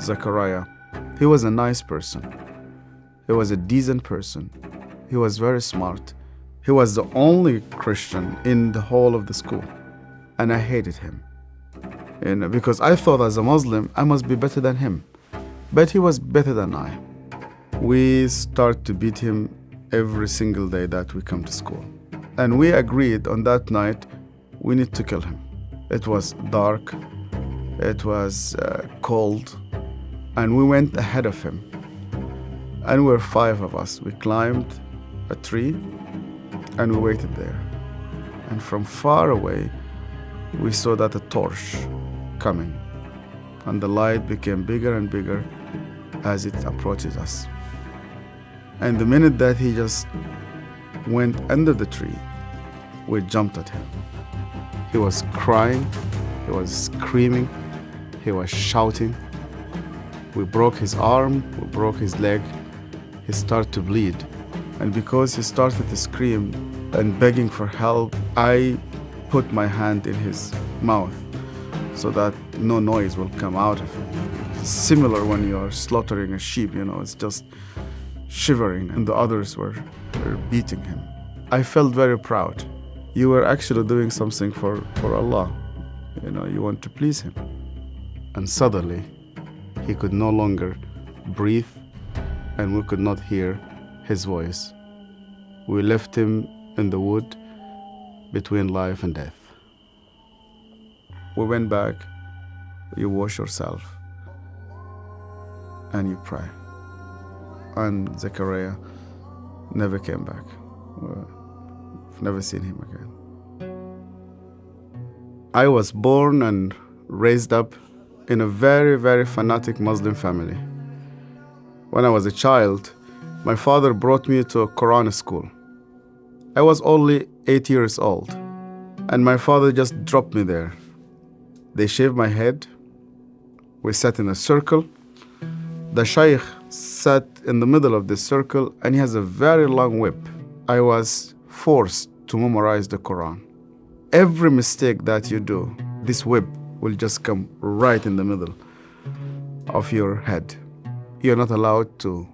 Zachariah. He was a nice person. He was a decent person. He was very smart. He was the only Christian in the whole of the school. And I hated him. Because I thought as a Muslim, I must be better than him. But he was better than I. We start to beat him every single day that we come to school. And we agreed on that night, we need to kill him. It was dark. It was cold. And we went ahead of him. And we were 5 of us. We climbed a tree and we waited there. And from far away, we saw that a torch coming. And the light became bigger and bigger as it approaches us. And the minute that he just went under the tree, we jumped at him. He was crying, he was screaming, he was shouting. We broke his arm, we broke his leg. He started to bleed. And because he started to scream and begging for help, I put my hand in his mouth so that no noise will come out of it. Similar when you're slaughtering a sheep, it's just shivering, and the others were beating him. I felt very proud. You were actually doing something for Allah. You want to please Him. And suddenly, he could no longer breathe, and we could not hear his voice. We left him in the wood between life and death. We went back, you wash yourself, and you pray. And Zechariah never came back. I've never seen him again. I was born and raised up in a very, very fanatic Muslim family. When I was a child, my father brought me to a Quran school. I was only 8 years old, and my father just dropped me there. They shaved my head. We sat in a circle. The shaykh sat in the middle of this circle, and he has a very long whip. I was forced to memorize the Quran. Every mistake that you do, this whip will just come right in the middle of your head. You're not allowed to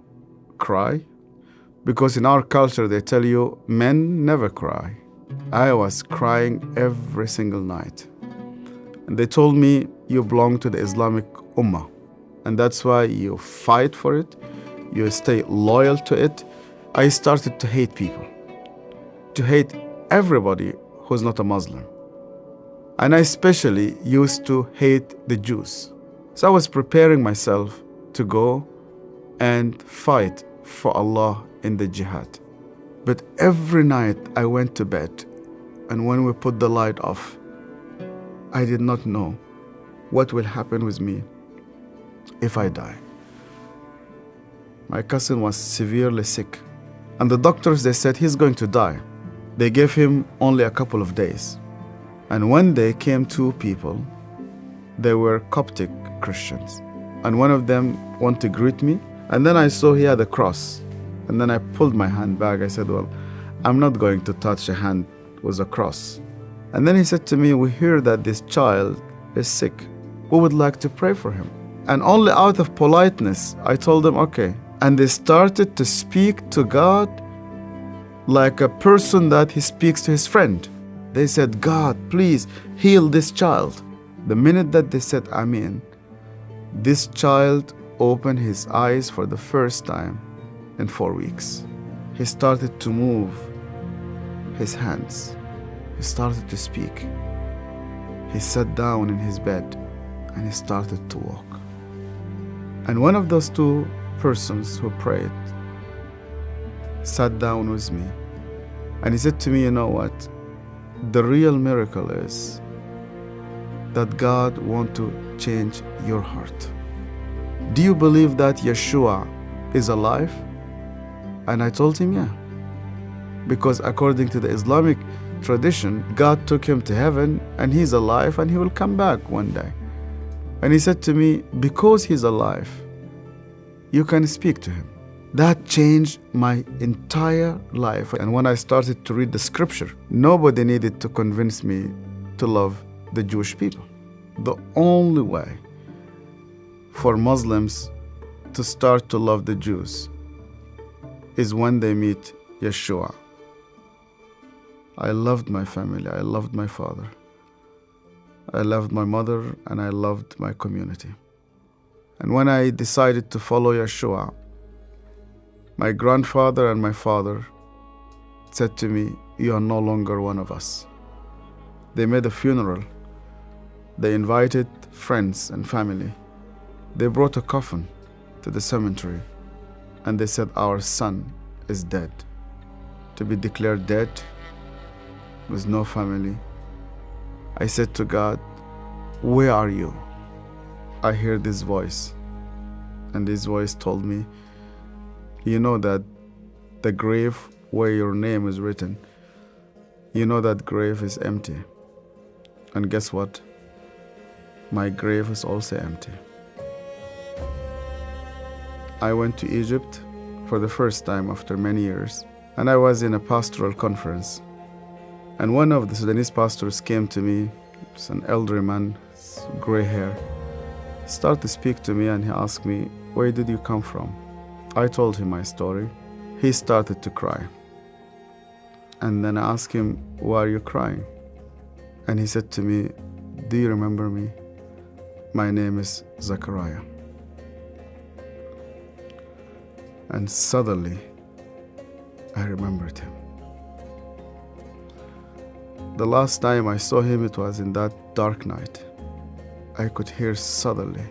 cry, because in our culture they tell you men never cry. I was crying every single night. And they told me, you belong to the Islamic Ummah, and that's why you fight for it, you stay loyal to it. I started to hate people, to hate everybody who's not a Muslim. And I especially used to hate the Jews. So I was preparing myself to go and fight for Allah in the jihad. But every night I went to bed, and when we put the light off, I did not know what will happen with me if I die. My cousin was severely sick, and the doctors, they said he's going to die. They gave him only a couple of days. And one day came 2 people. They were Coptic Christians. And one of them wanted to greet me. And then I saw he had a cross. And then I pulled my hand back. I said, well, I'm not going to touch a hand with a cross. And then he said to me, we hear that this child is sick. We would like to pray for him. And only out of politeness, I told them, okay. And they started to speak to God like a person that he speaks to his friend. They said, God, please heal this child. The minute that they said Amen, this child opened his eyes for the first time in 4 weeks. He started to move his hands. He started to speak. He sat down in his bed and he started to walk. And one of those 2 persons who prayed sat down with me, and he said to me, you know what? The real miracle is that God wants to change your heart. Do you believe that Yeshua is alive? And I told him, yeah. Because according to the Islamic tradition, God took him to heaven and he's alive and he will come back one day. And he said to me, because he's alive, you can speak to him. That changed my entire life. And when I started to read the scripture, nobody needed to convince me to love the Jewish people. The only way for Muslims to start to love the Jews is when they meet Yeshua. I loved my family, I loved my father, I loved my mother, and I loved my community. And when I decided to follow Yeshua, my grandfather and my father said to me, "You are no longer one of us." They made a funeral. They invited friends and family. They brought a coffin to the cemetery, and they said, "Our son is dead." To be declared dead with no family. I said to God, "Where are you?" I heard this voice, and this voice told me, "You know that the grave where your name is written, you know that grave is empty. And guess what? My grave is also empty." I went to Egypt for the first time after many years, and I was in a pastoral conference. And one of the Sudanese pastors came to me. It's an elderly man, gray hair. He started to speak to me, and he asked me, "Where did you come from?" I told him my story. He started to cry. And then I asked him, "Why are you crying?" And he said to me, "Do you remember me? My name is Zachariah." And suddenly, I remembered him. The last time I saw him, it was in that dark night. I could hear suddenly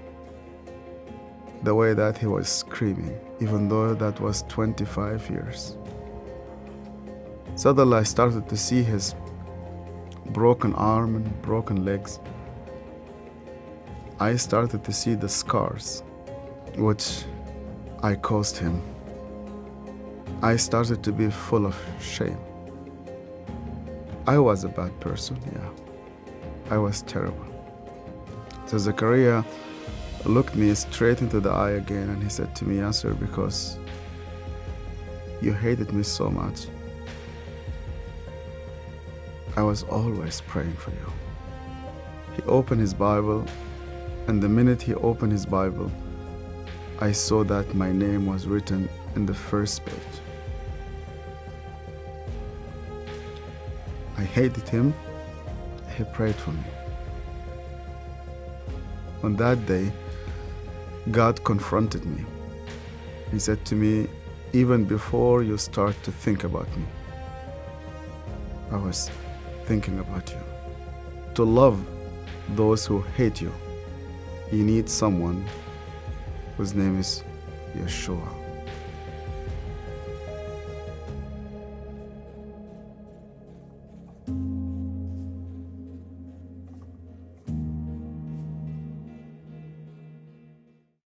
the way that he was screaming, even though that was 25 years. Suddenly, I started to see his broken arm and broken legs. I started to see the scars which I caused him. I started to be full of shame. I was a bad person, yeah. I was terrible. So Zechariah looked me straight into the eye again, and he said to me, "Yasser, because you hated me so much, I was always praying for you." He opened his Bible, and the minute he opened his Bible, I saw that my name was written in the first page. I hated him. He prayed for me. On that day, God confronted me. He said to me, "Even before you start to think about me, I was thinking about you. To love those who hate you, you need someone whose name is Yeshua."